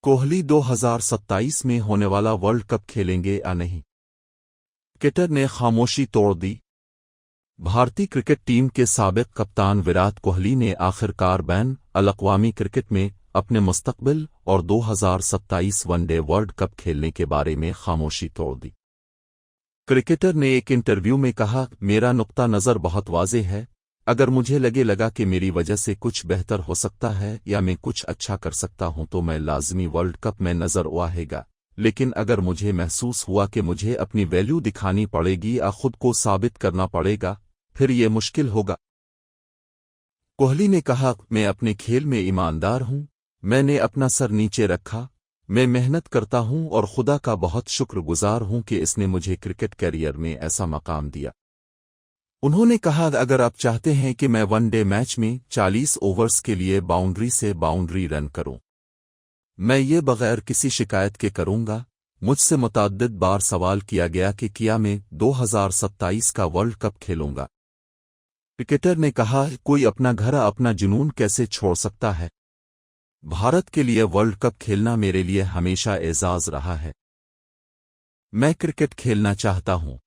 کوہلی 2027 میں ہونے والا ورلڈ کپ کھیلیں گے یا نہیں؟ کرکٹر نے خاموشی توڑ دی۔ بھارتی کرکٹ ٹیم کے سابق کپتان وراٹ کوہلی نے آخر کار بین الاقوامی کرکٹ میں اپنے مستقبل اور 2027 ون ڈے ورلڈ کپ کھیلنے کے بارے میں خاموشی توڑ دی۔ کرکٹر نے ایک انٹرویو میں کہا، میرا نقطہ نظر بہت واضح ہے۔ اگر مجھے لگا کہ میری وجہ سے کچھ بہتر ہو سکتا ہے یا میں کچھ اچھا کر سکتا ہوں تو میں لازمی ورلڈ کپ میں نظر آئے گا، لیکن اگر مجھے محسوس ہوا کہ مجھے اپنی ویلیو دکھانی پڑے گی یا خود کو ثابت کرنا پڑے گا، پھر یہ مشکل ہوگا۔ کوہلی نے کہا، میں اپنے کھیل میں ایماندار ہوں، میں نے اپنا سر نیچے رکھا، میں محنت کرتا ہوں اور خدا کا بہت شکر گزار ہوں کہ اس نے مجھے کرکٹ کیریئر میں ایسا مقام دیا۔ انہوں نے کہا، اگر آپ چاہتے ہیں کہ میں ون ڈے میچ میں 40 اوورز کے لیے باؤنڈری سے باؤنڈری رن کروں، میں یہ بغیر کسی شکایت کے کروں گا۔ مجھ سے متعدد بار سوال کیا گیا کہ کیا میں 2027 کا ورلڈ کپ کھیلوں گا۔ کرکٹر نے کہا، کوئی اپنا گھر اپنا جنون کیسے چھوڑ سکتا ہے؟ بھارت کے لیے ورلڈ کپ کھیلنا میرے لیے ہمیشہ اعزاز رہا ہے۔ میں کرکٹ کھیلنا چاہتا ہوں۔